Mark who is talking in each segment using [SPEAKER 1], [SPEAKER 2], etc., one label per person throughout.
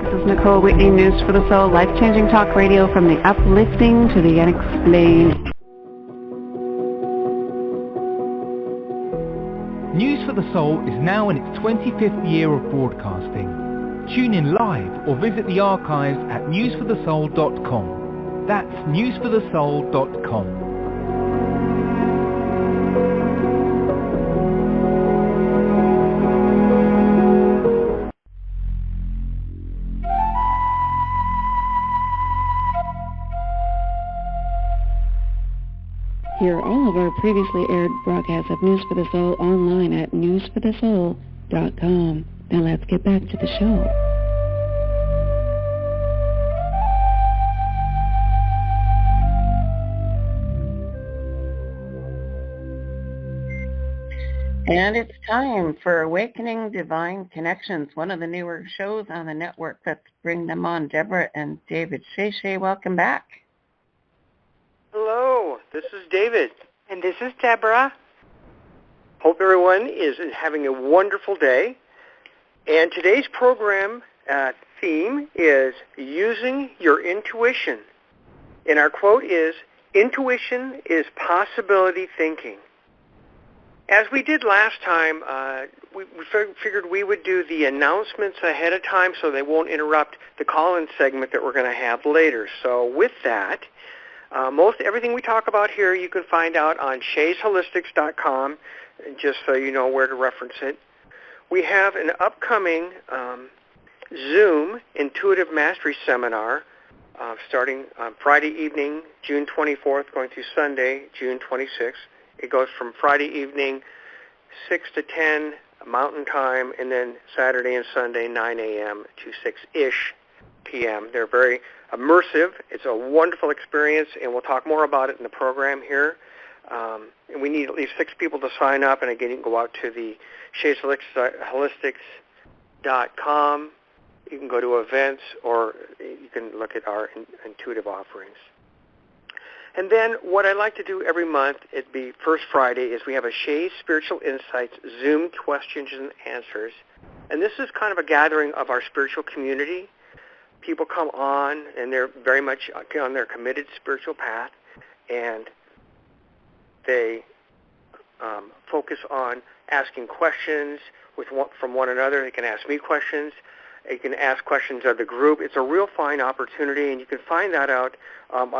[SPEAKER 1] This is Nicole Whitney, News for the Soul, life-changing talk radio from the uplifting to the unexplained.
[SPEAKER 2] News for the Soul is now in its 25th year of broadcasting. Tune in live or visit the archives at newsforthesoul.com. That's newsforthesoul.com.
[SPEAKER 1] Hear all of our previously aired broadcasts of News for the Soul online at newsforthesoul.com. Now let's get back to the show. And it's time for Awakening Divine Connections, one of the newer shows on the network. Let's bring them on. Deborah and David. Shay, welcome back.
[SPEAKER 3] Hello, this is David.
[SPEAKER 4] And this is Deborah.
[SPEAKER 3] Hope everyone is having a wonderful day. And today's program theme is using your intuition. And our quote is, intuition is possibility thinking. As we did last time, we figured we would do the announcements ahead of time so they won't interrupt the call-in segment that we're going to have later. So with that, most everything we talk about here you can find out on shaysholistics.com, just so you know where to reference it. We have an upcoming Zoom Intuitive Mastery Seminar starting on Friday evening, June 24th, going through Sunday, June 26th. It goes from Friday evening, 6 to 10 Mountain Time, and then Saturday and Sunday, 9 a.m. to 6-ish p.m. They're very immersive. It's a wonderful experience, and we'll talk more about it in the program here. And we need at least 6 people to sign up, and again, you can go out to the shaysholistics.com. You can go to events, or you can look at our intuitive offerings. And then what I like to do every month, it'd be first Friday, is we have a Shays Spiritual Insights Zoom questions and answers. And this is kind of a gathering of our spiritual community. People come on, and they're very much on their committed spiritual path, and they focus on asking questions from one another. They can ask me questions. You can ask questions of the group. It's a real fine opportunity, and you can find that out.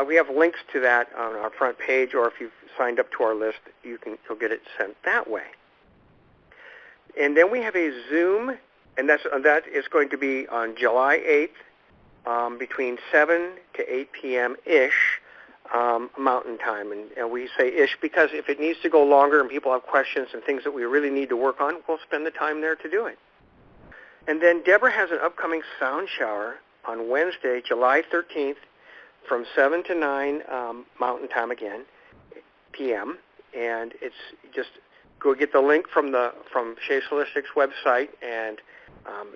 [SPEAKER 3] We have links to that on our front page, or if you've signed up to our list, you'll get it sent that way. And then we have a Zoom, and that is going to be on July 8th between 7 to 8 p.m.-ish Mountain Time. And we say ish because if it needs to go longer and people have questions and things that we really need to work on, we'll spend the time there to do it. And then Deborah has an upcoming sound shower on Wednesday, July 13th, from 7 to 9 Mountain Time again, p.m. And it's just go get the link from Shays Holistics website and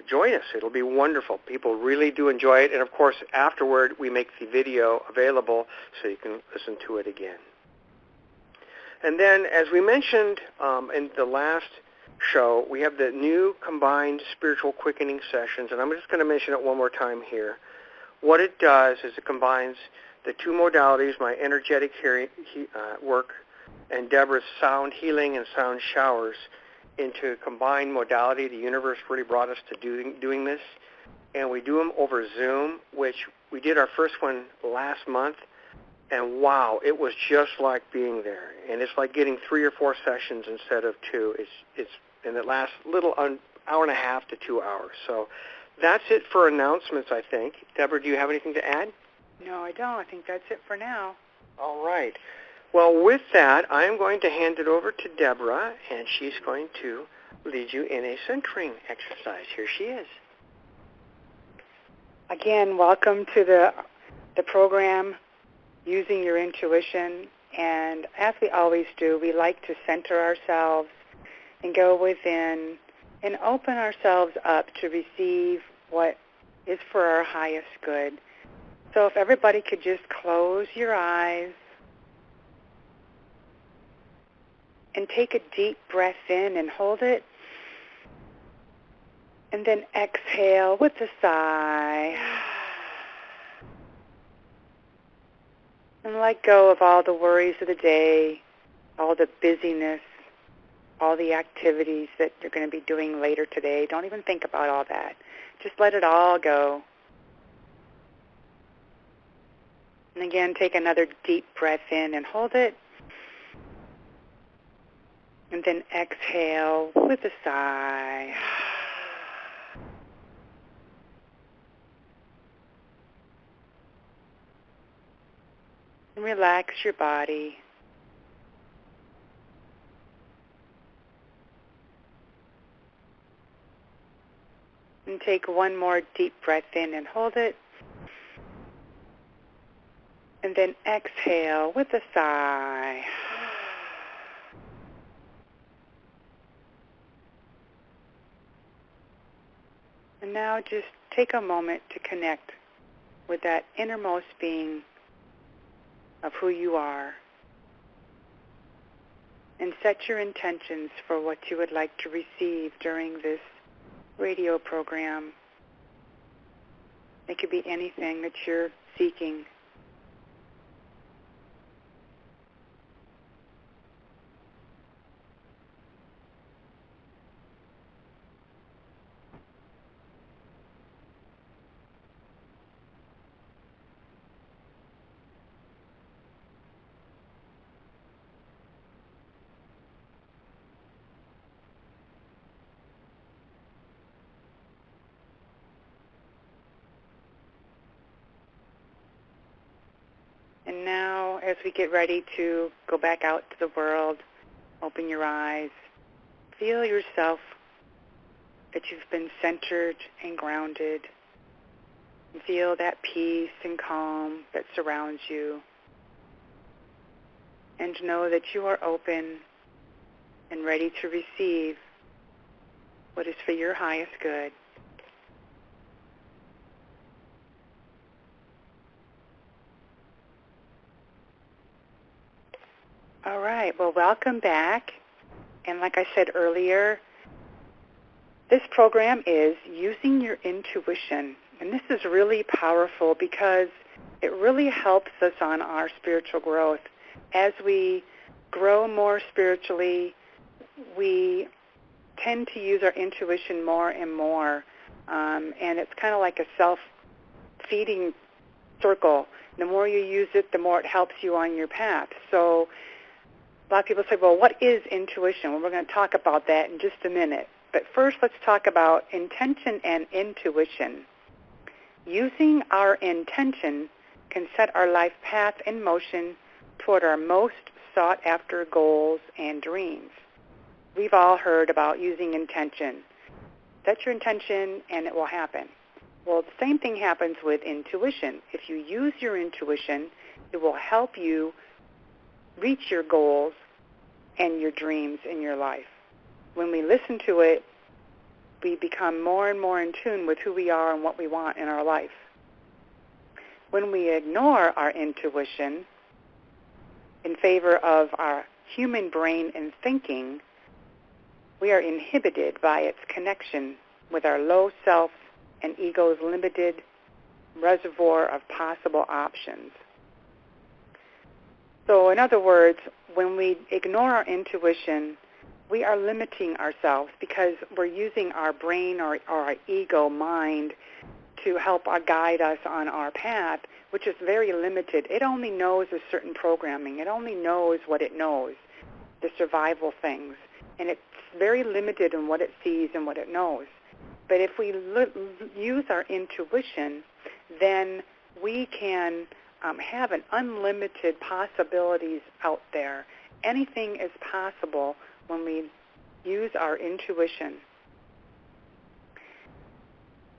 [SPEAKER 3] join us. It'll be wonderful. People really do enjoy it. And, of course, afterward, we make the video available so you can listen to it again. And then, as we mentioned in the last show, we have the new combined spiritual quickening sessions, and I'm just going to mention it one more time here. What it does is it combines the 2 modalities, my energetic work and Deborah's sound healing and sound showers, into a combined modality. The universe really brought us to doing this, and we do them over Zoom, which we did our first one last month, and wow, it was just like being there. And it's like getting 3 or 4 sessions instead of 2. And it lasts a little hour and a half to 2 hours. So that's it for announcements, I think. Deborah, do you have anything to add?
[SPEAKER 4] No, I don't. I think that's it for now.
[SPEAKER 3] All right. Well, with that, I am going to hand it over to Deborah, and she's going to lead you in a centering exercise. Here she is.
[SPEAKER 4] Again, welcome to the program, Using Your Intuition. And as we always do, we like to center ourselves and go within and open ourselves up to receive what is for our highest good. So if everybody could just close your eyes and take a deep breath in and hold it, And then exhale with a sigh. And let go of all the worries of the day, all the busyness, all the activities that you're going to be doing later today. Don't even think about all that. Just let it all go. And again, take another deep breath in and hold it. And then exhale with a sigh. And relax your body. And take one more deep breath in and hold it. And then exhale with a sigh. And now just take a moment to connect with that innermost being of who you are. And set your intentions for what you would like to receive during this radio program. It could be anything that you're seeking. And now, as we get ready to go back out to the world, open your eyes, feel yourself that you've been centered and grounded, and feel that peace and calm that surrounds you. And know that you are open and ready to receive what is for your highest good. All right, well, welcome back. And like I said earlier, this program is using your intuition. And this is really powerful because it really helps us on our spiritual growth. As we grow more spiritually, we tend to use our intuition more and more. And it's kind of like a self-feeding circle. The more you use it, the more it helps you on your path. So a lot of people say, well, what is intuition? Well, we're going to talk about that in just a minute. But first, let's talk about intention and intuition. Using our intention can set our life path in motion toward our most sought-after goals and dreams. We've all heard about using intention. Set your intention and it will happen. Well, the same thing happens with intuition. If you use your intuition, it will help you reach your goals and your dreams in your life. When we listen to it, we become more and more in tune with who we are and what we want in our life. When we ignore our intuition in favor of our human brain and thinking, we are inhibited by its connection with our low self and ego's limited reservoir of possible options. So in other words, when we ignore our intuition, we are limiting ourselves because we're using our brain or our ego mind to help guide us on our path, which is very limited. It only knows a certain programming. It only knows what it knows, the survival things. And it's very limited in what it sees and what it knows. But if we use our intuition, then we can have an unlimited possibilities out there. Anything is possible when we use our intuition.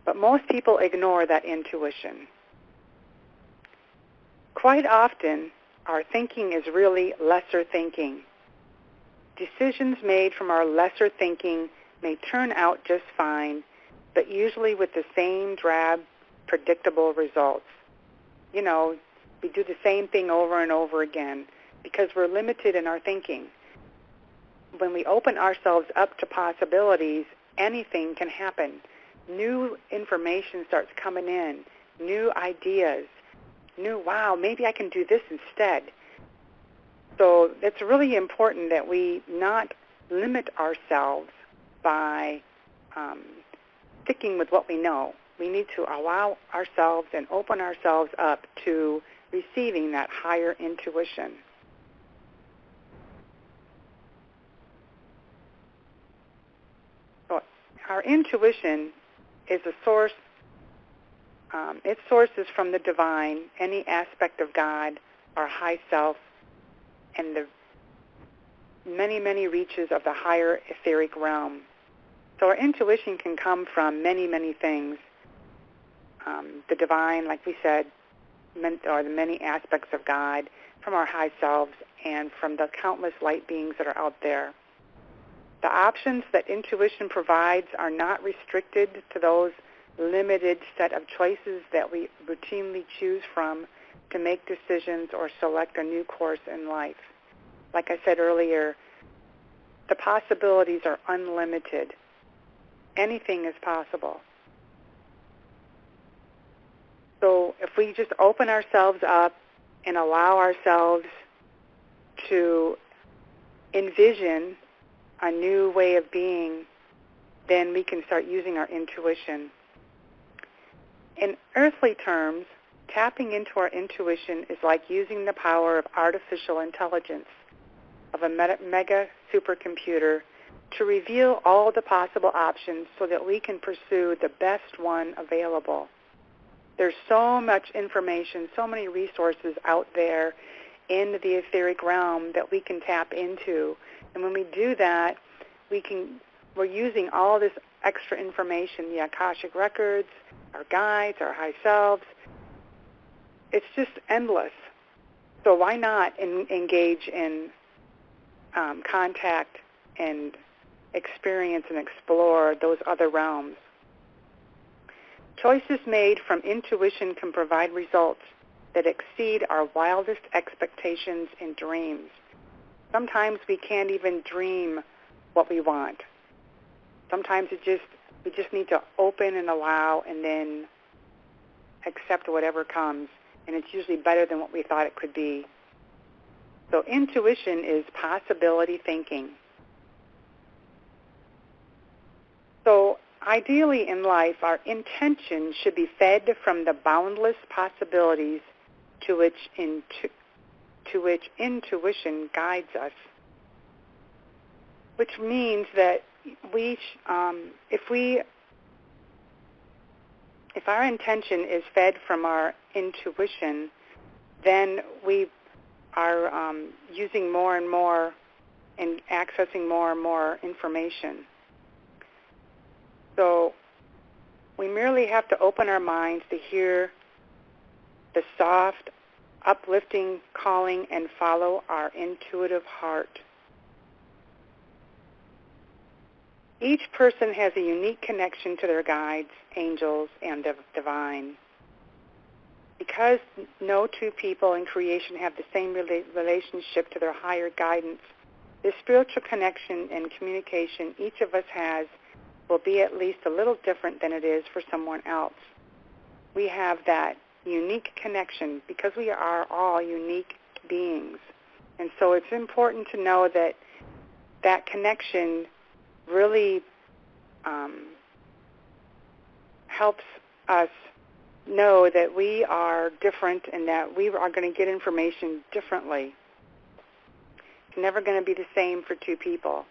[SPEAKER 4] But most people ignore that intuition. Quite often, our thinking is really lesser thinking. Decisions made from our lesser thinking may turn out just fine, but usually with the same drab, predictable results. You know, we do the same thing over and over again because we're limited in our thinking. When we open ourselves up to possibilities, anything can happen. new information starts coming in, new ideas, wow, maybe I can do this instead. So it's really important that we not limit ourselves by sticking with what we know. We need to allow ourselves and open ourselves up to receiving that higher intuition. So our intuition is a source. Its source is from the divine, any aspect of God, our high self, and the many, many reaches of the higher etheric realm. So our intuition can come from many, many things. The divine, like we said, or the many aspects of God, from our high selves, and from the countless light beings that are out there. The options that intuition provides are not restricted to those limited set of choices that we routinely choose from to make decisions or select a new course in life. Like I said earlier, the possibilities are unlimited. Anything is possible. So if we just open ourselves up and allow ourselves to envision a new way of being, then we can start using our intuition. In earthly terms, tapping into our intuition is like using the power of artificial intelligence, of a mega supercomputer, to reveal all the possible options so that we can pursue the best one available. There's so much information, so many resources out there in the etheric realm that we can tap into. And when we do that, we're using all this extra information, the Akashic records, our guides, our high selves. It's just endless. So why not engage in contact and experience and explore those other realms? Choices made from intuition can provide results that exceed our wildest expectations and dreams. Sometimes we can't even dream what we want. Sometimes we just need to open and allow and then accept whatever comes, and it's usually better than what we thought it could be. So intuition is possibility thinking. So ideally in life, our intention should be fed from the boundless possibilities to which intuition guides us, which means that if our intention is fed from our intuition, then we are using more and more and accessing more and more information. So we merely have to open our minds to hear the soft, uplifting calling and follow our intuitive heart. Each person has a unique connection to their guides, angels, and the divine. Because no two people in creation have the same relationship to their higher guidance, the spiritual connection and communication each of us has will be at least a little different than it is for someone else. We have that unique connection because we are all unique beings. And so it's important to know that that connection really helps us know that we are different and that we are going to get information differently. It's never going to be the same for two people.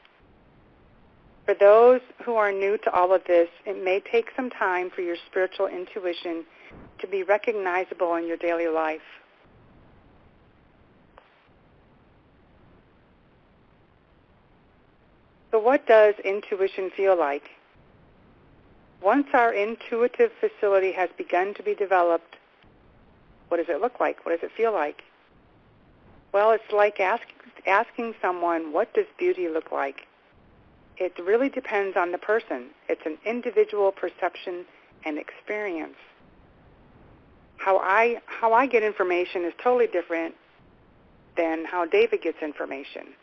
[SPEAKER 4] For those who are new to all of this, it may take some time for your spiritual intuition to be recognizable in your daily life. So what does intuition feel like? Once our intuitive facility has begun to be developed, what does it look like? What does it feel like? Well, it's like asking someone, what does beauty look like? It really depends on the person. It's an individual perception and experience. How I get information is totally different than how David gets information.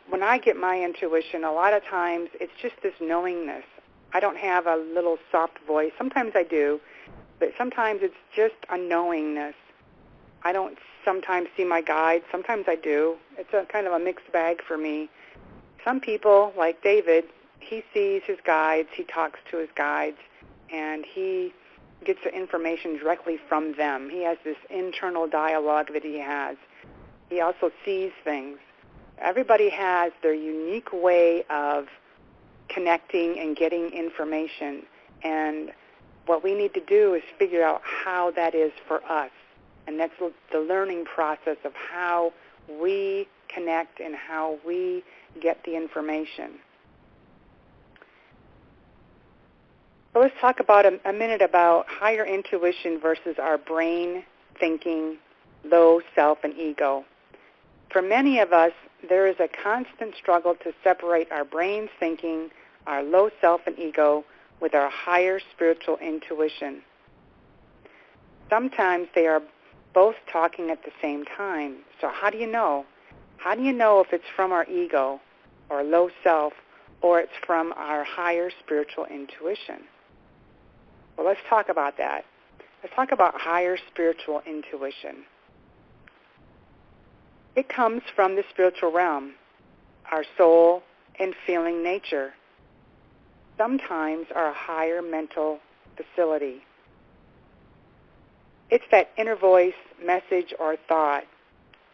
[SPEAKER 4] When I get my intuition, a lot of times it's just this knowingness. I don't have a little soft voice. Sometimes I do, but sometimes it's just a knowingness. I don't sometimes see my guides. Sometimes I do. It's a kind of a mixed bag for me. Some people, like David, he sees his guides, he talks to his guides, and he gets the information directly from them. He has this internal dialogue that he has. He also sees things. Everybody has their unique way of connecting and getting information, and what we need to do is figure out how that is for us, and that's the learning process of how we connect and how we get the information. So let's talk about a minute about higher intuition versus our brain thinking, low self and ego. For many of us, there is a constant struggle to separate our brain's thinking, our low self and ego, with our higher spiritual intuition. Sometimes they are both talking at the same time. So how do you know? How do you know if it's from our ego or low self or it's from our higher spiritual intuition? Well, let's talk about that. Let's talk about higher spiritual intuition. It comes from the spiritual realm, our soul and feeling nature. Sometimes our higher mental facility. It's that inner voice, message, or thought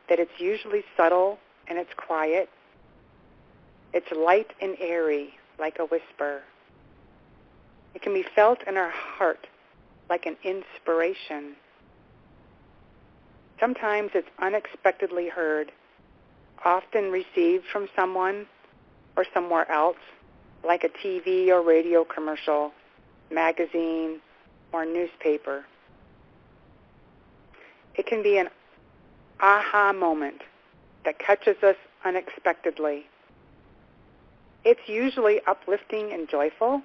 [SPEAKER 4] that it's usually subtle and it's quiet. It's light and airy, like a whisper. It can be felt in our heart like an inspiration. Sometimes it's unexpectedly heard, often received from someone or somewhere else, like a TV or radio commercial, magazine, or newspaper. It can be an aha moment that catches us unexpectedly. It's usually uplifting and joyful,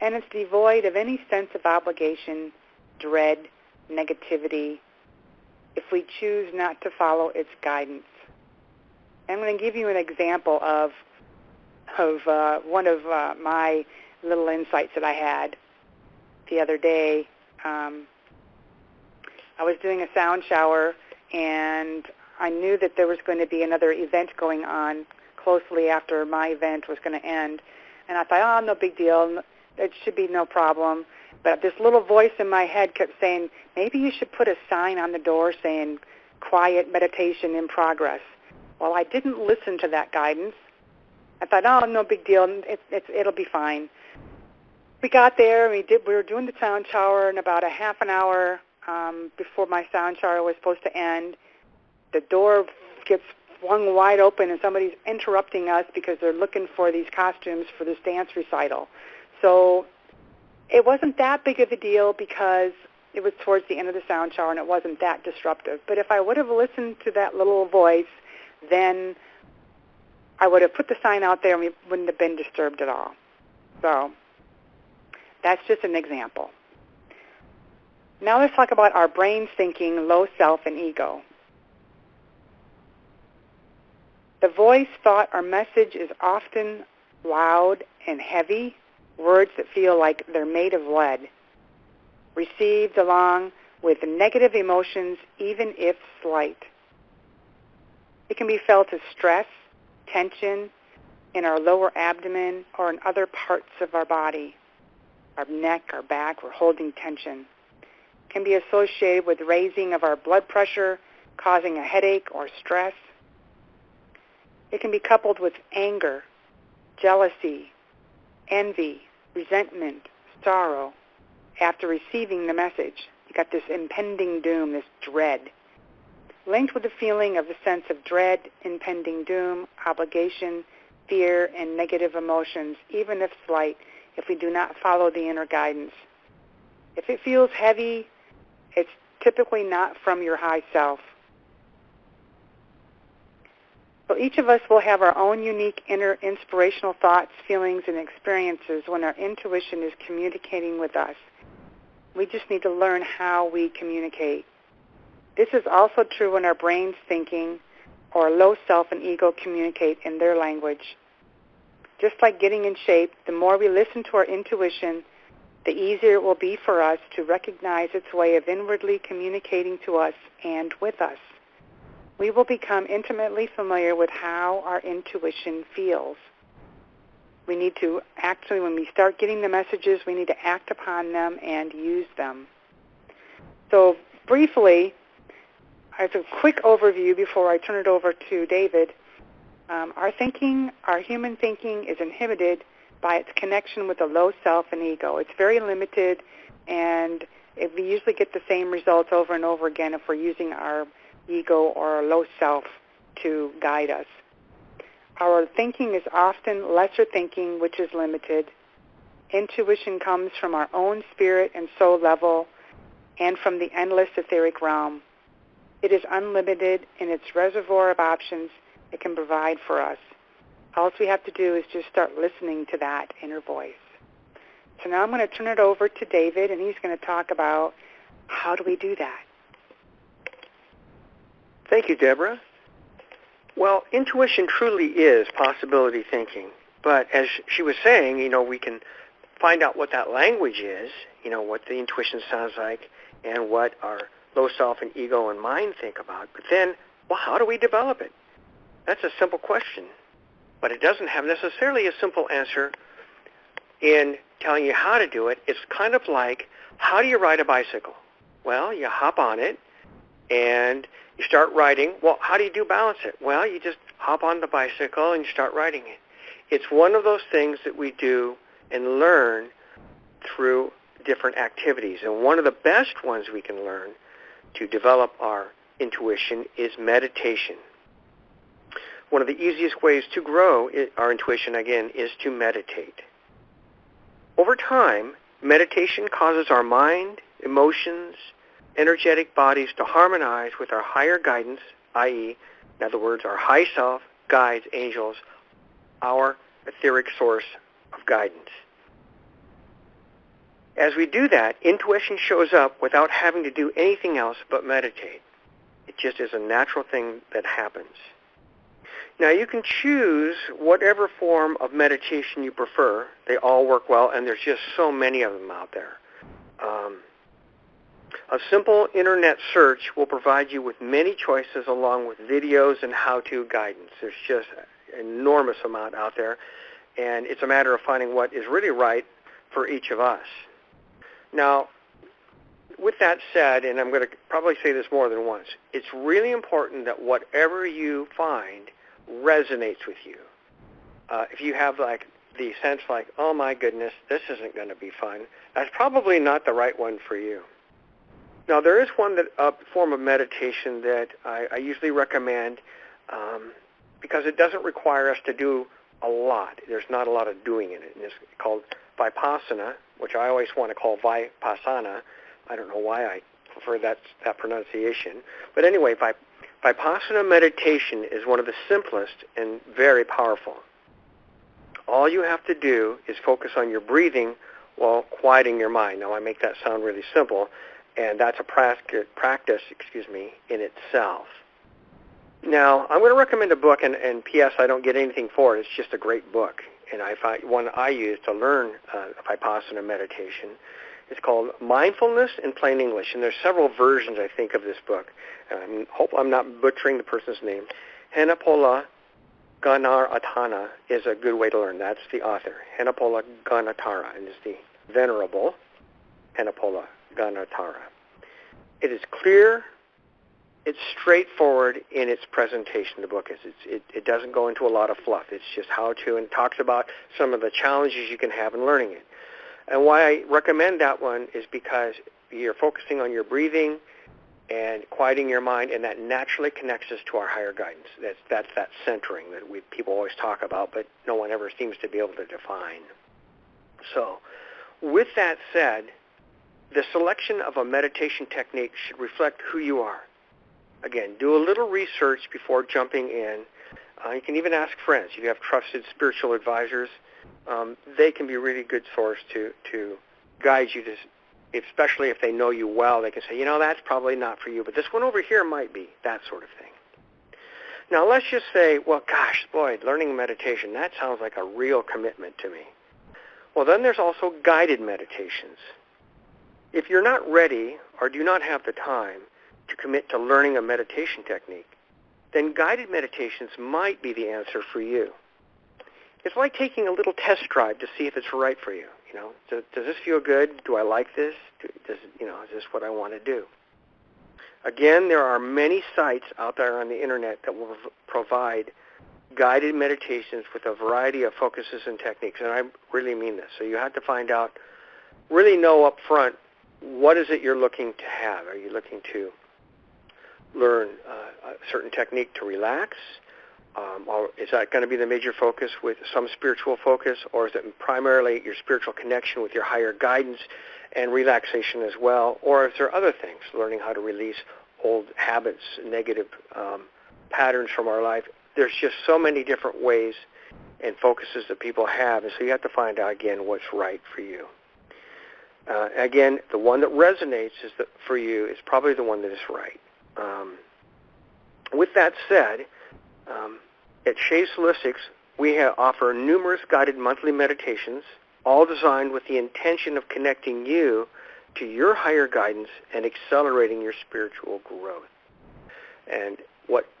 [SPEAKER 4] and it's devoid of any sense of obligation, dread, negativity, if we choose not to follow its guidance. I'm going to give you an example of one of my little insights that I had the other day. I was doing a sound shower, and I knew that there was going to be another event going on closely after my event was going to end. And I thought, no big deal. It should be no problem. But this little voice in my head kept saying, maybe you should put a sign on the door saying, quiet meditation in progress. Well, I didn't listen to that guidance. I thought, no big deal. It'll be fine. We got there, and we were doing the sound shower, and about a half an hour before my sound shower was supposed to end, the door gets flung wide open, and somebody's interrupting us because they're looking for these costumes for this dance recital. So it wasn't that big of a deal because it was towards the end of the sound shower, and it wasn't that disruptive. But if I would have listened to that little voice, then I would have put the sign out there, and we wouldn't have been disturbed at all. So that's just an example. Now let's talk about our brain's thinking, low self, and ego. The voice, thought, or message is often loud and heavy, words that feel like they're made of lead, received along with negative emotions, even if slight. It can be felt as stress, tension in our lower abdomen or in other parts of our body, our neck, our back. We're holding tension. It can be associated with raising of our blood pressure, causing a headache or stress. It can be coupled with anger, jealousy, envy, resentment, sorrow after receiving the message. You got this impending doom, this dread. Linked with the feeling of the sense of dread, impending doom, obligation, fear, and negative emotions, even if slight, if we do not follow the inner guidance. If it feels heavy, it's typically not from your high self. So each of us will have our own unique inner inspirational thoughts, feelings, and experiences when our intuition is communicating with us. We just need to learn how we communicate. This is also true when our brain's thinking or low self and ego communicate in their language. just like getting in shape, the more we listen to our intuition, the easier it will be for us to recognize its way of inwardly communicating to us and with us. We will become intimately familiar with how our intuition feels. We need to actually, when we start getting the messages, we need to act upon them and use them. So briefly, as a quick overview before I turn it over to David, our human thinking is inhibited by its connection with the low self and ego. It's very limited, and we usually get the same results over and over again if we're using our ego or our low self to guide us. Our thinking is often lesser thinking, which is limited. Intuition comes from our own spirit and soul level and from the endless etheric realm. It is unlimited in its reservoir of options it can provide for us. All we have to do is just start listening to that inner voice. So now I'm going to turn it over to David, and he's going to talk about how do we do that.
[SPEAKER 3] Thank you, Deborah. Well, intuition truly is possibility thinking. But as she was saying, we can find out what that language is, what the intuition sounds like, and what our low self and ego and mind think about. But then, how do we develop it? That's a simple question. But it doesn't have necessarily a simple answer in telling you how to do it. It's kind of like, how do you ride a bicycle? Well, you hop on it, and you start riding. Well, how do you do balance it? Well, you just hop on the bicycle and you start riding it. It's one of those things that we do and learn through different activities. And one of the best ones we can learn to develop our intuition is meditation. One of the easiest ways to grow our intuition, again, is to meditate. Over time, meditation causes our mind, emotions, energetic bodies to harmonize with our higher guidance, i.e., in other words, our high self, guides, angels, our etheric source of guidance. As we do that, intuition shows up without having to do anything else but meditate. It just is a natural thing that happens. Now, you can choose whatever form of meditation you prefer. They all work well, and there's just so many of them out there. A simple internet search will provide you with many choices along with videos and how-to guidance. There's just an enormous amount out there, and it's a matter of finding what is really right for each of us. Now, with that said, and I'm going to probably say this more than once, it's really important that whatever you find resonates with you. If you have the sense oh my goodness, this isn't going to be fun, that's probably not the right one for you. Now, there is one form of meditation that I usually recommend because it doesn't require us to do a lot. There's not a lot of doing in it. And it's called Vipassana, which I always want to call Vipassana. I don't know why I prefer that pronunciation. But anyway, Vipassana meditation is one of the simplest and very powerful. All you have to do is focus on your breathing while quieting your mind. Now, I make that sound really simple, and that's a practice, in itself. Now, I'm going to recommend a book, and P.S., I don't get anything for it. It's just a great book, and I find one I use to learn Vipassana meditation. It's called Mindfulness in Plain English, and there's several versions, I think, of this book. I hope I'm not butchering the person's name. Henepola Gannaratana is a good way to learn. That's the author. Henepola Gannaratana is the Venerable Henepola Gannaratana. It is clear, it's straightforward in its presentation, the book is. It doesn't go into a lot of fluff. It's just how to, and talks about some of the challenges you can have in learning it. And why I recommend that one is because you're focusing on your breathing and quieting your mind, and that naturally connects us to our higher guidance. That's that centering that people always talk about, but no one ever seems to be able to define. So, with that said, the selection of a meditation technique should reflect who you are. Again, do a little research before jumping in. You can even ask friends. If you have trusted spiritual advisors, they can be a really good source to guide you, especially if they know you well. They can say, that's probably not for you, but this one over here might be, that sort of thing. Now, let's just say, well, gosh, boy, learning meditation, that sounds like a real commitment to me. Well, then there's also guided meditations. If you're not ready or do not have the time to commit to learning a meditation technique, then guided meditations might be the answer for you. It's like taking a little test drive to see if it's right for you. You know, does this feel good? Do I like this? Is this what I want to do? Again, there are many sites out there on the internet that will provide guided meditations with a variety of focuses and techniques, and I really mean this. So you have to find out, really know up front, what is it you're looking to have? Are you looking to learn a certain technique to relax? Or is that going to be the major focus with some spiritual focus, or is it primarily your spiritual connection with your higher guidance and relaxation as well? Or is there other things, learning how to release old habits, negative patterns from our life? There's just so many different ways and focuses that people have, and so you have to find out, again, what's right for you. Again, the one that resonates for you is probably the one that is right. With that said, at Shays Holistics, we offer numerous guided monthly meditations, all designed with the intention of connecting you to your higher guidance and accelerating your spiritual growth. And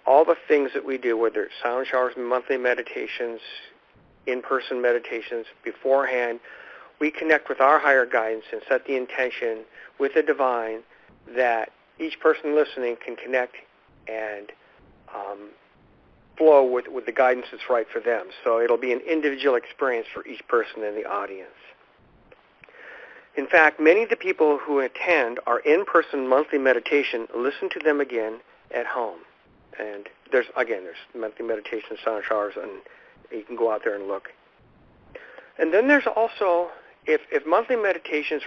[SPEAKER 3] all the things that we do, whether it's sound showers, monthly meditations, in-person meditations, beforehand, we connect with our higher guidance and set the intention with the divine that each person listening can connect and flow with the guidance that's right for them. So it'll be an individual experience for each person in the audience. In fact, many of the people who attend our in-person monthly meditation listen to them again at home. And there's monthly meditation sound showers, and you can go out there and look. And then there's also, if monthly meditations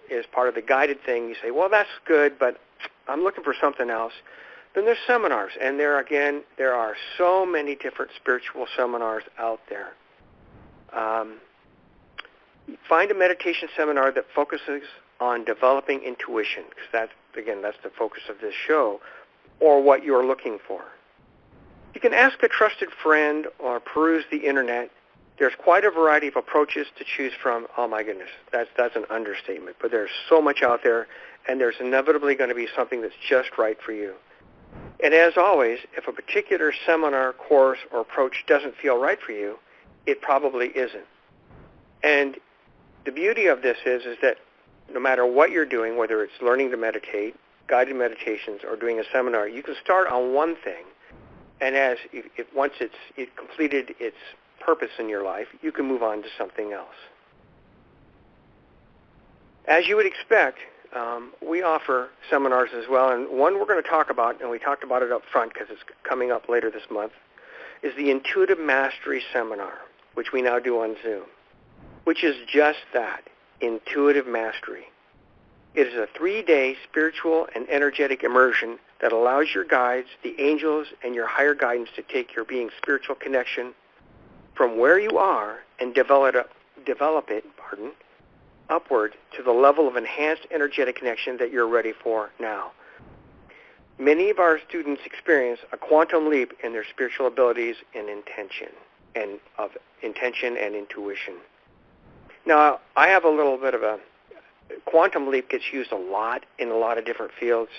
[SPEAKER 3] is part of the guided thing, you say, well, that's good, but I'm looking for something else. Then there's seminars, and there are so many different spiritual seminars out there. Find a meditation seminar that focuses on developing intuition, because that's the focus of this show, or what you're looking for. You can ask a trusted friend or peruse the internet. There's quite a variety of approaches to choose from. Oh my goodness, that's an understatement. But there's so much out there, and there's inevitably going to be something that's just right for you. And as always, if a particular seminar, course, or approach doesn't feel right for you, it probably isn't. And the beauty of this is that no matter what you're doing, whether it's learning to meditate, guided meditations, or doing a seminar, you can start on one thing, and once it completed its purpose in your life, you can move on to something else. As you would expect, we offer seminars as well, and one we're going to talk about, and we talked about it up front because it's coming up later this month, is the Intuitive Mastery Seminar, which we now do on Zoom, which is just that, intuitive mastery. It is a 3-day spiritual and energetic immersion that allows your guides, the angels, and your higher guidance to take your being's spiritual connection from where you are and develop it, upward to the level of enhanced energetic connection that you're ready for now. Many of our students experience a quantum leap in their spiritual abilities and intention and intuition. Now, I have a little bit of a quantum leap gets used a lot in a lot of different fields,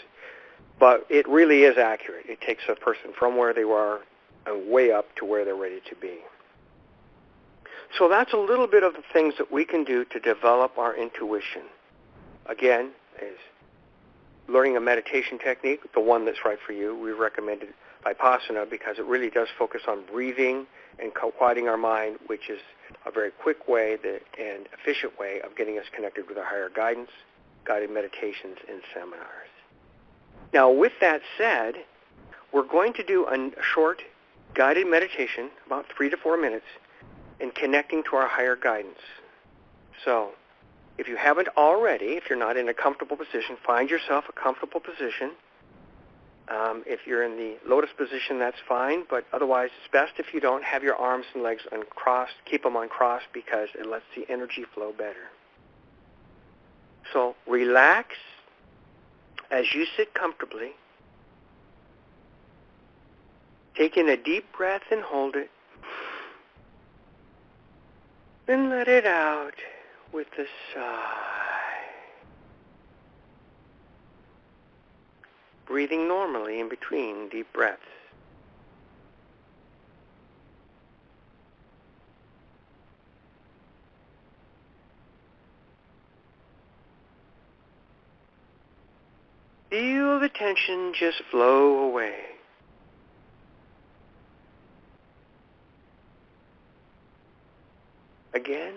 [SPEAKER 3] but it really is accurate. It takes a person from where they were and way up to where they're ready to be. So that's a little bit of the things that we can do to develop our intuition. Again, is learning a meditation technique, the one that's right for you. We recommended Vipassana because it really does focus on breathing and quieting our mind, which is a very quick way and efficient way of getting us connected with our higher guidance, guided meditations, and seminars. Now, with that said, we're going to do a short guided meditation, about 3 to 4 minutes, in connecting to our higher guidance. So, if you haven't already, if you're not in a comfortable position, find yourself a comfortable position. If you're in the lotus position, that's fine, but otherwise it's best if you don't have your arms and legs uncrossed. Keep them uncrossed because it lets the energy flow better. So relax as you sit comfortably. Take in a deep breath and hold it. Then let it out with a sigh. Breathing normally in between deep breaths. Feel the tension just flow away. Again,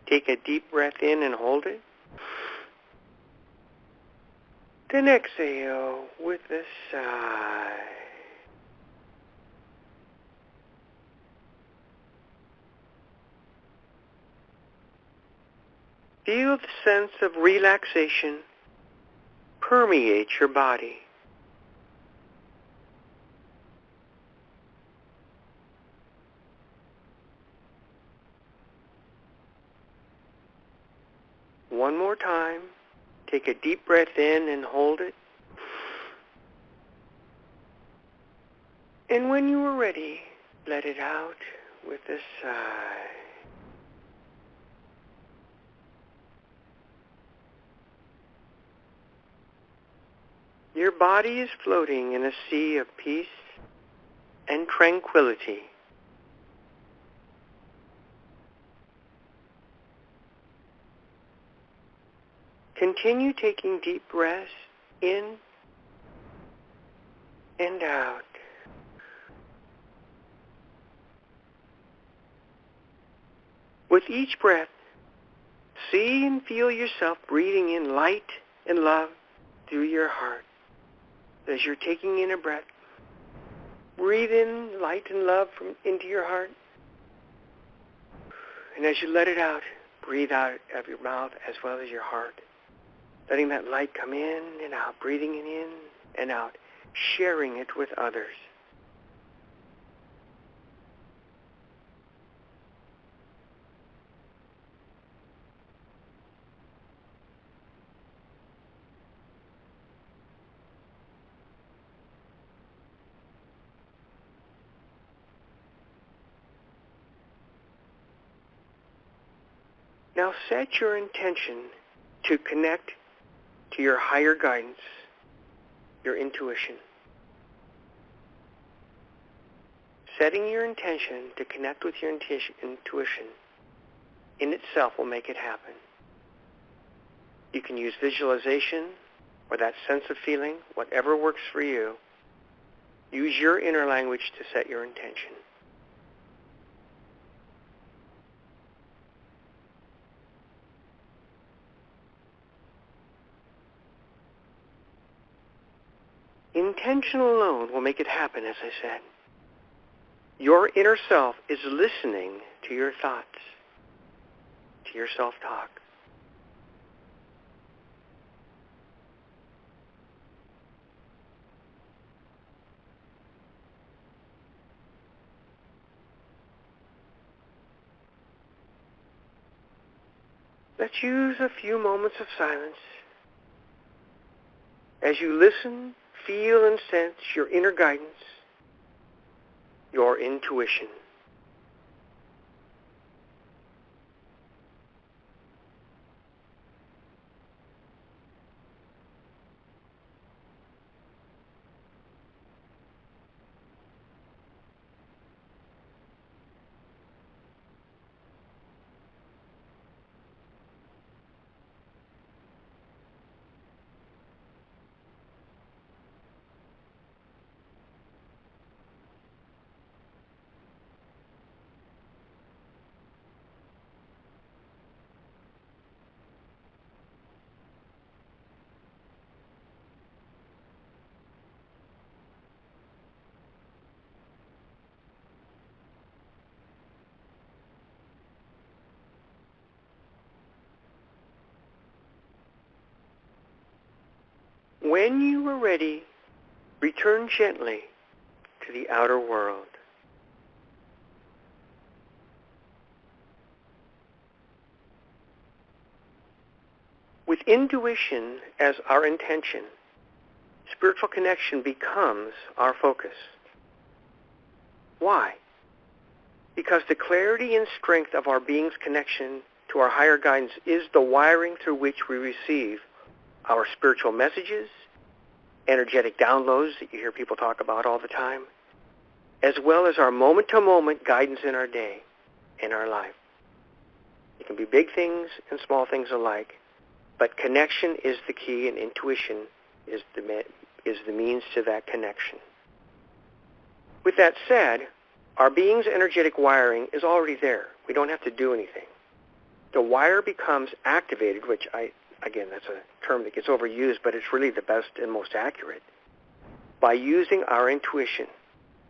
[SPEAKER 3] take a deep breath in and hold it. Then exhale with a sigh. Feel the sense of relaxation permeate your body. One more time. Take a deep breath in and hold it. And when you are ready, let it out with a sigh. Your body is floating in a sea of peace and tranquility. Continue taking deep breaths in and out. With each breath, see and feel yourself breathing in light and love through your heart. As you're taking in a breath, breathe in light and love into your heart. And as you let it out, breathe out of your mouth as well as your heart. Letting that light come in and out, breathing it in and out, sharing it with others. Now set your intention to connect to your higher guidance, your intuition. Setting your intention to connect with your intuition in itself will make it happen. You can use visualization or that sense of feeling, whatever works for you. Use your inner language to set your intention. Intention alone will make it happen, as I said. Your inner self is listening to your thoughts, to your self-talk. Let's use a few moments of silence as you listen, feel, and sense your inner guidance, your intuition. When you are ready, return gently to the outer world. With intuition as our intention, spiritual connection becomes our focus. Why? Because the clarity and strength of our being's connection to our higher guidance is the wiring through which we receive our spiritual messages, energetic downloads that you hear people talk about all the time, as well as our moment-to-moment guidance in our day, in our life. It can be big things and small things alike, but connection is the key, and intuition is the means to that connection. With that said, our being's energetic wiring is already there. We don't have to do anything. The wire becomes activated, which again, that's a term that gets overused, but it's really the best and most accurate, by using our intuition.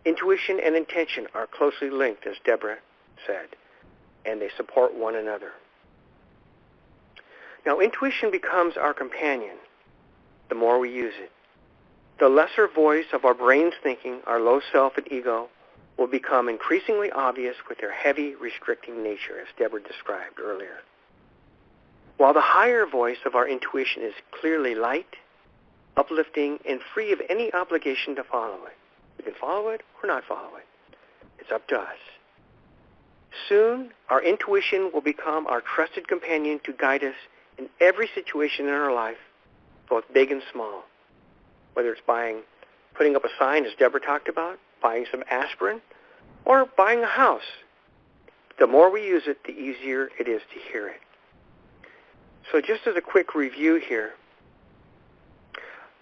[SPEAKER 3] Intuition and intention are closely linked, as Deborah said, and they support one another. Now, intuition becomes our companion the more we use it. The lesser voice of our brain's thinking, our low self and ego, will become increasingly obvious with their heavy, restricting nature, as Deborah described earlier. While the higher voice of our intuition is clearly light, uplifting, and free of any obligation to follow it. We can follow it or not follow it. It's up to us. Soon, our intuition will become our trusted companion to guide us in every situation in our life, both big and small. Whether it's putting up a sign, as Deborah talked about, buying some aspirin, or buying a house. The more we use it, the easier it is to hear it. So just as a quick review here,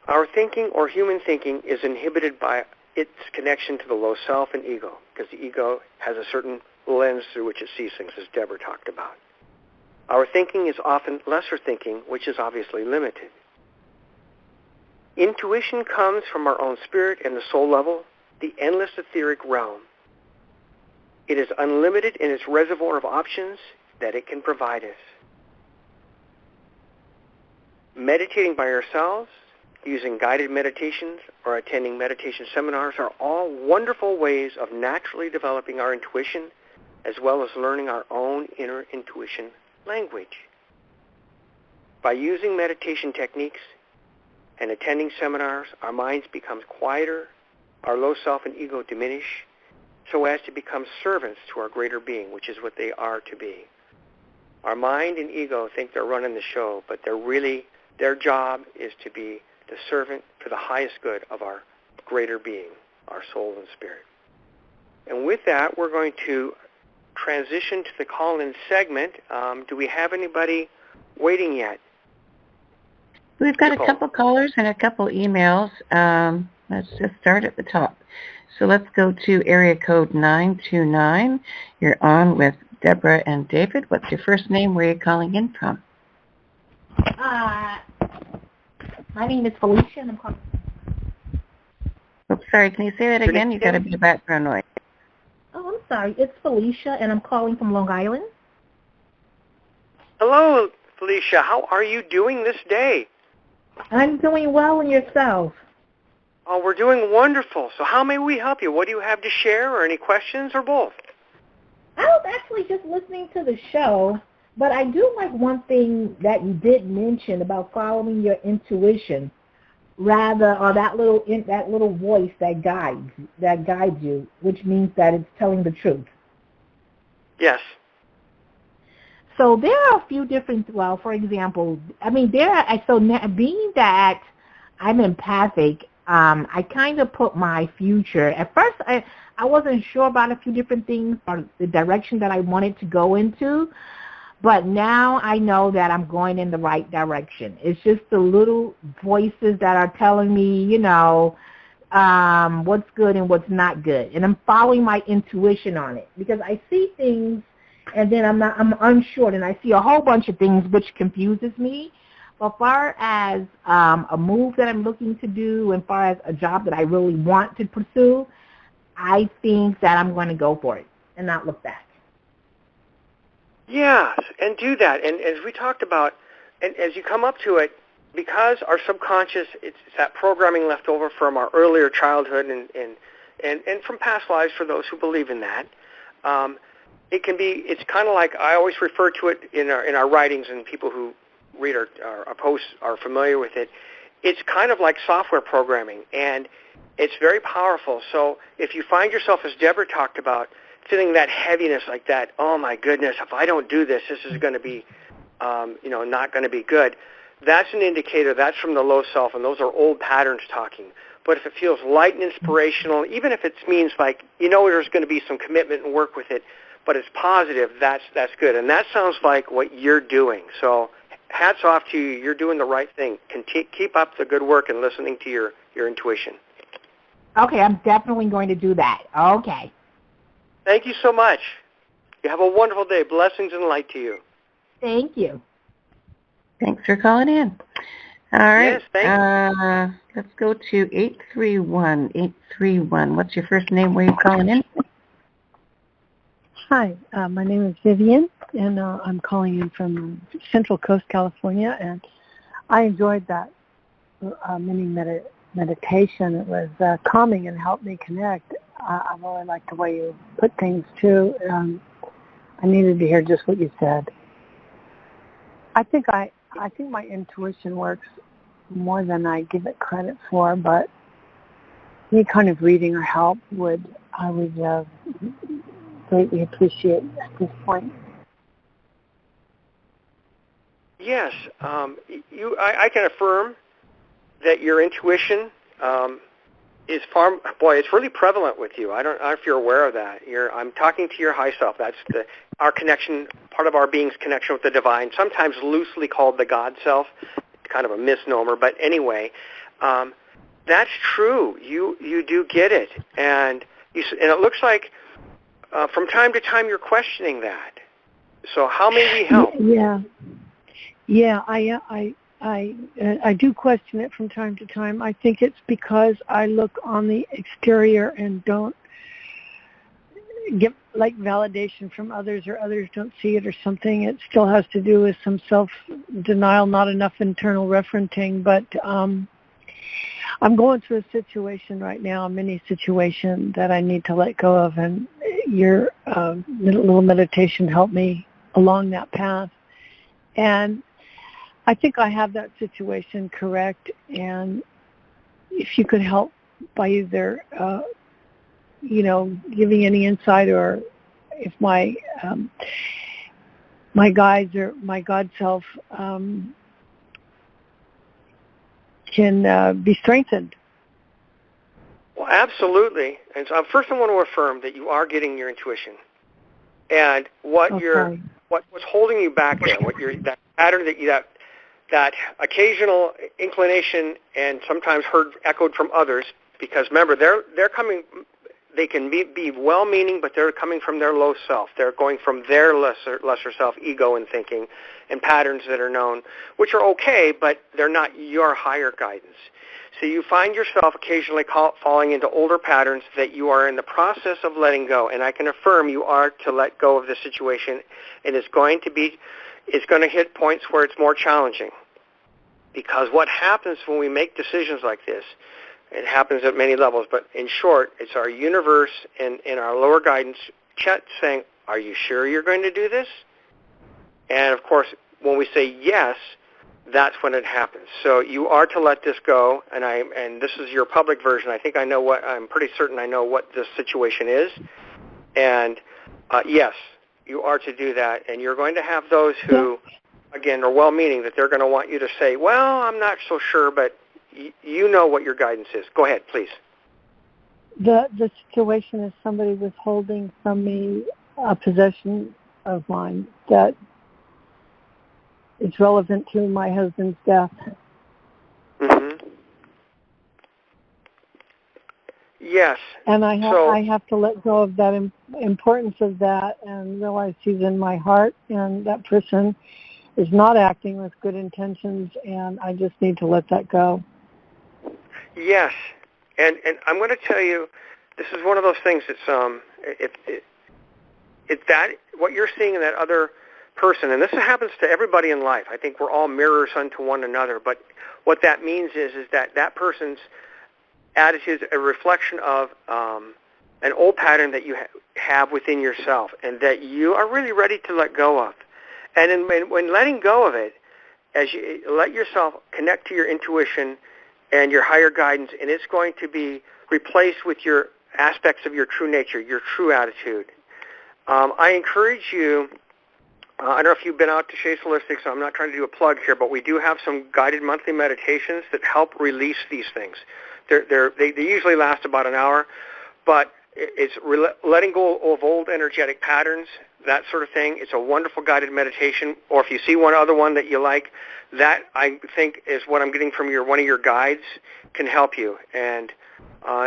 [SPEAKER 3] our thinking, or human thinking, is inhibited by its connection to the low self and ego, because the ego has a certain lens through which it sees things, as Deborah talked about. Our thinking is often lesser thinking, which is obviously limited. Intuition comes from our own spirit and the soul level, the endless etheric realm. It is unlimited in its reservoir of options that it can provide us. Meditating by ourselves, using guided meditations, or attending meditation seminars are all wonderful ways of naturally developing our intuition, as well as learning our own inner intuition language. By using meditation techniques and attending seminars, our minds become quieter, our low self and ego diminish, so as to become servants to our greater being, which is what they are to be. Our mind and ego think they're running the show, but their job is to be the servant to the highest good of our greater being, our soul and spirit. And with that, we're going to transition to the call-in segment. Do we have anybody waiting yet?
[SPEAKER 1] We've got a couple callers and a couple emails. Let's just start at the top. So let's go to area code 929. You're on with Deborah and David. What's your first name? Where are you calling in from?
[SPEAKER 5] My name is Felicia, and I'm calling.
[SPEAKER 1] Oops, sorry. Can you say that again? You got a bit of background noise.
[SPEAKER 5] Oh, I'm sorry. It's Felicia, and I'm calling from Long Island.
[SPEAKER 3] Hello, Felicia. How are you doing this day?
[SPEAKER 5] I'm doing well, and yourself?
[SPEAKER 3] Oh, we're doing wonderful. So how may we help you? What do you have to share, or any questions, or both?
[SPEAKER 5] I was actually just listening to the show, but I do like one thing that you did mention about following your intuition, or that little voice that guides you, which means that it's telling the truth.
[SPEAKER 3] Yes.
[SPEAKER 5] So there are a few different. Well, for example, being that I'm empathic, I kind of put my future. At first, I wasn't sure about a few different things or the direction that I wanted to go into. But now I know that I'm going in the right direction. It's just the little voices that are telling me, what's good and what's not good. And I'm following my intuition on it because I see things and then I'm unsure and I see a whole bunch of things which confuses me. But as far as a move that I'm looking to do and as far as a job that I really want to pursue, I think that I'm going to go for it and not look back.
[SPEAKER 3] Yes, and do that. And as we talked about, and as you come up to it, because our subconscious, it's that programming left over from our earlier childhood and from past lives for those who believe in that, it's kind of like, I always refer to it in our writings, and people who read our posts are familiar with it. it's kind of like software programming, and it's very powerful. So if you find yourself, as Deborah talked about, feeling that heaviness like that, oh my goodness, if I don't do this, this is going to be, not going to be good. That's an indicator. That's from the low self, and those are old patterns talking. But if it feels light and inspirational, even if it means like, there's going to be some commitment and work with it, but it's positive, that's good. And that sounds like what you're doing. So hats off to you. You're doing the right thing. Keep up the good work and listening to your intuition.
[SPEAKER 5] Okay, I'm definitely going to do that. Okay.
[SPEAKER 3] Thank you so much. You have a wonderful day. Blessings and light to you.
[SPEAKER 5] Thank you.
[SPEAKER 1] Thanks for calling in. All right.
[SPEAKER 3] Yes, thank you.
[SPEAKER 1] Let's go to 831. 831. What's your first name? Where are you calling in?
[SPEAKER 6] Hi, my name is Vivian, and I'm calling in from Central Coast, California, and I enjoyed that mini meditation. It was calming and helped me connect. I really liked the way you put things, too. I needed to hear just what you said. I think my intuition works more than I give it credit for, but any kind of reading or help I would greatly appreciate at this point.
[SPEAKER 3] Yes, I can affirm that your intuition is it's really prevalent with you. I don't know if you're aware of that. I'm talking to your high self. That's our connection, part of our being's connection with the divine, sometimes loosely called the God self. It's kind of a misnomer, but anyway, that's true. You do get it, and it looks like from time to time you're questioning that. So how may we help?
[SPEAKER 6] Yeah. I do question it from time to time. I think it's because I look on the exterior and don't get like validation from others, or others don't see it or something. It still has to do with some self-denial, not enough internal referencing. But I'm going through a situation right now, a mini situation that I need to let go of, and your little meditation helped me along that path. And I think I have that situation correct, and if you could help by either, giving any insight, or if my guides or my God self can be strengthened.
[SPEAKER 3] Well, absolutely. And so first I want to affirm that you are getting your intuition, and what's holding you back there, that pattern that occasional inclination, and sometimes echoed from others, because remember, they're coming. They can be well-meaning, but they're coming from their low self. They're going from their lesser self, ego and thinking, and patterns that are known, which are okay, but they're not your higher guidance. So you find yourself occasionally falling into older patterns that you are in the process of letting go. And I can affirm you are to let go of the situation, and it's going to hit points where it's more challenging. Because what happens when we make decisions like this, it happens at many levels, but in short, it's our universe and our lower guidance saying, are you sure you're going to do this? And of course, when we say yes, that's when it happens. So you are to let this go, and this is your public version. I'm pretty certain I know what this situation is. And yes, you are to do that, and you're going to have those who, again, are well-meaning, that they're going to want you to say, well, I'm not so sure, but you know what your guidance is. Go ahead, please.
[SPEAKER 6] The situation is somebody withholding from me a possession of mine that is relevant to my husband's death.
[SPEAKER 3] Mm-hmm. Yes.
[SPEAKER 6] And I have to let go of that importance of that, and realize he's in my heart, and that person is not acting with good intentions, and I just need to let that go.
[SPEAKER 3] Yes, and I'm going to tell you, this is one of those things that's it's that what you're seeing in that other person, and this happens to everybody in life. I think we're all mirrors unto one another, but what that means is that person's attitude is a reflection of an old pattern that you have within yourself, and that you are really ready to let go of. And when letting go of it, as you let yourself connect to your intuition and your higher guidance, and it's going to be replaced with your aspects of your true nature, your true attitude. I encourage you, I don't know if you've been out to Shays Holistic, so I'm not trying to do a plug here, but we do have some guided monthly meditations that help release these things. They usually last about an hour, but it's letting go of old energetic patterns, that sort of thing. It's a wonderful guided meditation. Or if you see one other one that you like, that I think is what I'm getting from one of your guides can help you. And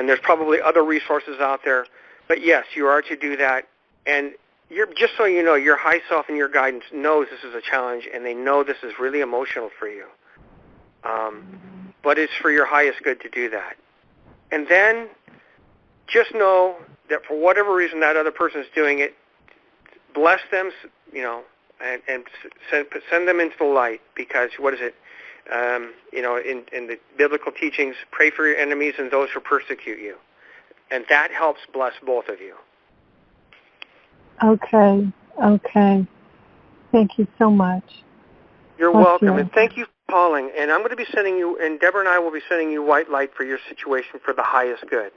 [SPEAKER 3] there's probably other resources out there. But yes, you are to do that. And just so you know, your high self and your guidance knows this is a challenge, and they know this is really emotional for you. But it's for your highest good to do that. And then just know that for whatever reason that other person is doing it, bless them, and send them into the light, because what is it? In the biblical teachings, pray for your enemies and those who persecute you. And that helps bless both of you.
[SPEAKER 6] Okay. Thank you so much.
[SPEAKER 3] You're welcome, and thank you for calling. And I'm going to be sending you, and Deborah and I will be sending you white light for your situation for the highest good.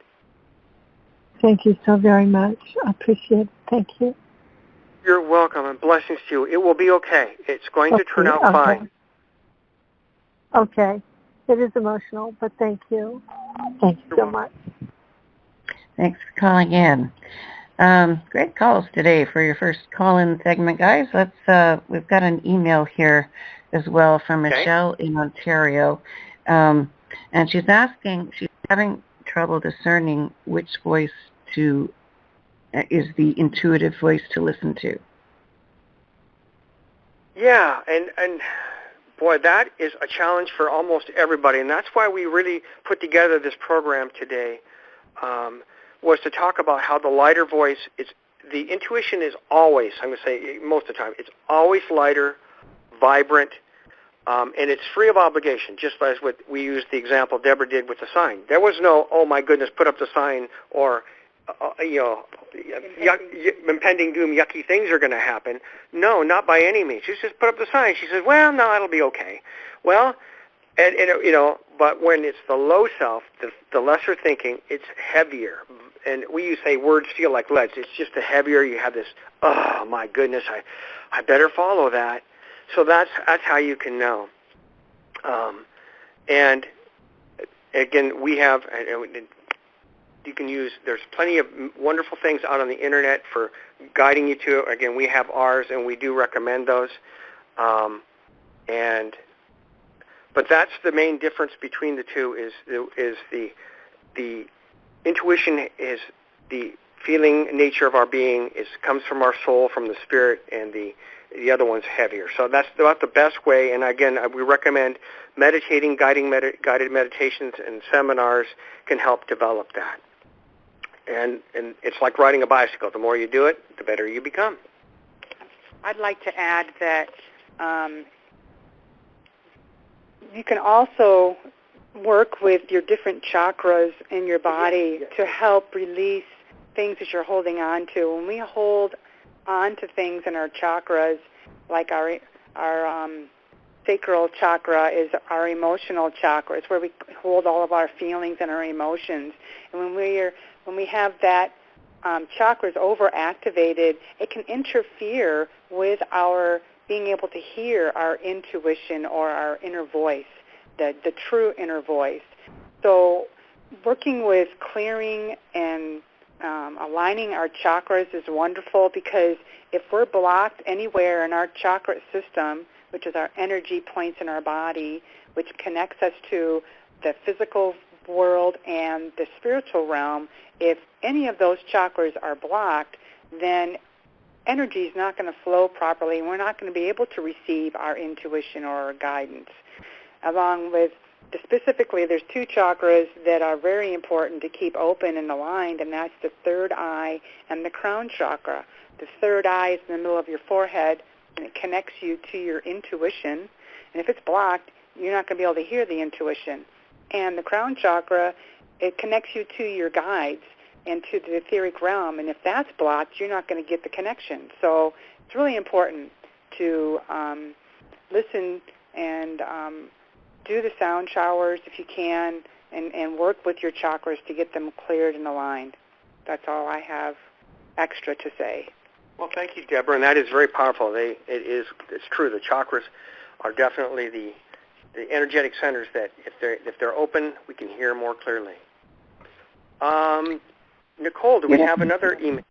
[SPEAKER 6] Thank you so very much. I appreciate it. Thank you.
[SPEAKER 3] You're welcome, and blessings to you. It will be okay. It's going to turn out fine.
[SPEAKER 6] Okay. It is emotional, but thank you. Thank you so much.
[SPEAKER 1] Thanks for calling in. Great calls today for your first call-in segment, guys. We've got an email here as well from Michelle in Ontario, and she's having trouble discerning which voice is the intuitive voice to listen to. Yeah, and boy, that is a challenge for almost everybody, and that's why we really put together this program today, was to talk about how the lighter voice, the intuition is always, I'm going to say most of the time, it's always lighter, vibrant, and it's free of obligation, just as what we used the example Deborah did with the sign. There was no, oh my goodness, put up the sign, or, impending doom, yucky things are going to happen. No, not by any means. She just put up the sign. She says, well, no, it'll be okay. Well, and but when it's the low self, the lesser thinking, it's heavier. And we say words feel like leads. It's just a heavier. You have this, oh my goodness, I better follow that. So that's how you can know. And again, we have, you can use, there's plenty of wonderful things out on the internet for guiding you to it. Again, we have ours, and we do recommend those. But that's the main difference between the two, is the intuition is the feeling nature of our being, comes from our soul, from the spirit, and the other one's heavier. So that's about the best way. And again, we recommend meditating, guided meditations and seminars can help develop that. And it's like riding a bicycle. The more you do it, the better you become.
[SPEAKER 4] I'd like to add that you can also work with your different chakras in your body to help release things that you're holding on to. When we hold on to things in our chakras, like our sacral chakra is our emotional chakra. It's where we hold all of our feelings and our emotions. And when we have that chakras overactivated, it can interfere with our being able to hear our intuition or our inner voice, the true inner voice. So working with clearing and aligning our chakras is wonderful, because if we're blocked anywhere in our chakra system, which is our energy points in our body, which connects us to the physical world and the spiritual realm, if any of those chakras are blocked, then energy is not going to flow properly, and we're not going to be able to receive our intuition or our guidance. Along with, specifically, there's two chakras that are very important to keep open and aligned, and that's the third eye and the crown chakra. The third eye is in the middle of your forehead, and it connects you to your intuition. And if it's blocked, you're not going to be able to hear the intuition. And the crown chakra, it connects you to your guides and to the etheric realm. And if that's blocked, you're not going to get the connection. So it's really important to listen and do the sound showers if you can, and work with your chakras to get them cleared and aligned. That's all I have extra to say.
[SPEAKER 3] Well, thank you, Deborah, and that is very powerful. It's true. The chakras are definitely the energetic centers that if they're open, we can hear more clearly. Nicole, do we have another email?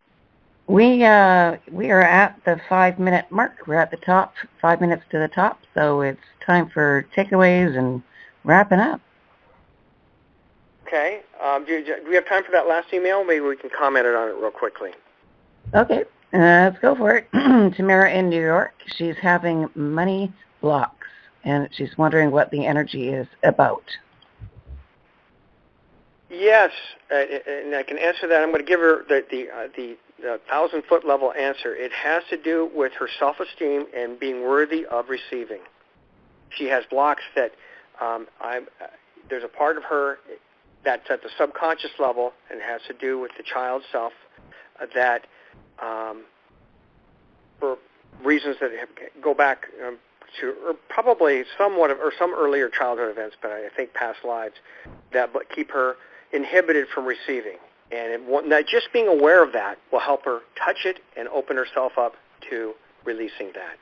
[SPEAKER 1] We are at the 5-minute mark. We're at the top, 5 minutes to the top, so it's time for takeaways and wrapping up.
[SPEAKER 3] Okay. Do we have time for that last email? Maybe we can comment on it real quickly.
[SPEAKER 1] Okay, let's go for it. Tamara in New York, she's having money blocks, and she's wondering what the energy is about.
[SPEAKER 3] Yes, and I can answer that. I'm going to give her the 1,000-foot level answer. It has to do with her self-esteem and being worthy of receiving. She has blocks that there's a part of her that's at the subconscious level, and it has to do with the child self that, for reasons that go back to probably somewhat or some earlier childhood events, but I think past lives, that keep her inhibited from receiving. And just being aware of that will help her touch it and open herself up to releasing that.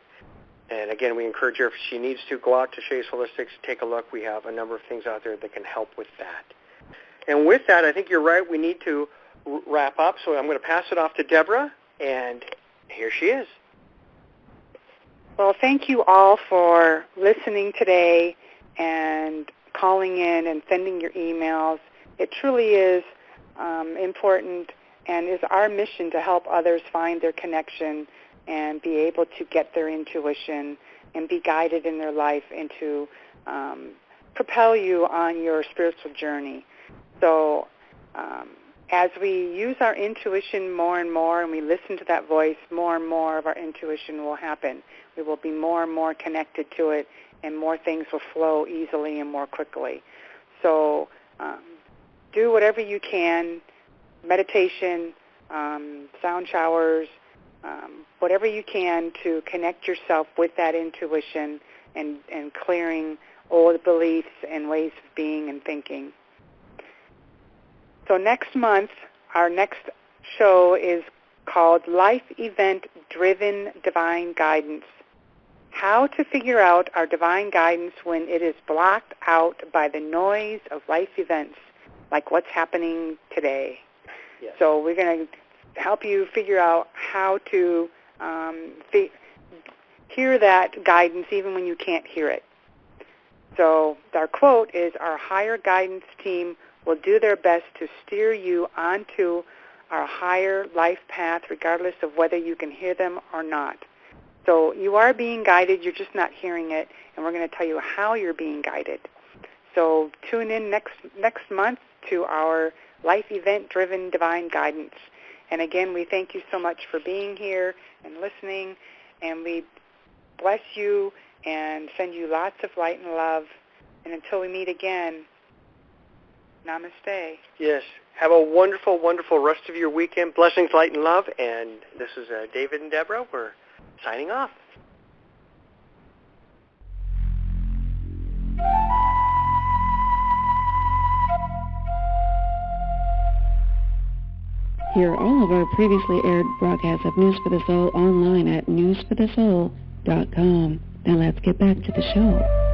[SPEAKER 3] And again, we encourage her, if she needs to, go out to Shays Holistics, take a look. We have a number of things out there that can help with that. And with that, I think you're right. We need to wrap up. So I'm going to pass it off to Deborah, and here she is.
[SPEAKER 4] Well, thank you all for listening today and calling in and sending your emails. It truly is important and is our mission to help others find their connection and be able to get their intuition and be guided in their life and to propel you on your spiritual journey. So as we use our intuition more and more and we listen to that voice, more and more of our intuition will happen. We will be more and more connected to it, and more things will flow easily and more quickly. So do whatever you can, meditation, sound showers, whatever you can to connect yourself with that intuition and clearing old beliefs and ways of being and thinking. So next month, our next show is called Life Event Driven Divine Guidance. How to figure out our divine guidance when it is blocked out by the noise of life events, like what's happening today.
[SPEAKER 3] Yes.
[SPEAKER 4] So we're going to help you figure out how to hear that guidance even when you can't hear it. So our quote is, our higher guidance team will do their best to steer you onto our higher life path regardless of whether you can hear them or not. So you are being guided, you're just not hearing it, and we're going to tell you how you're being guided. So tune in next month to our Life Event-Driven Divine Guidance. And again, we thank you so much for being here and listening, and we bless you and send you lots of light and love. And until we meet again, namaste.
[SPEAKER 3] Yes. Have a wonderful, wonderful rest of your weekend. Blessings, light, and love. And this is David and Deborah. We're signing off.
[SPEAKER 1] Hear all of our previously aired broadcasts of News for the Soul online at newsforthesoul.com. Now let's get back to the show.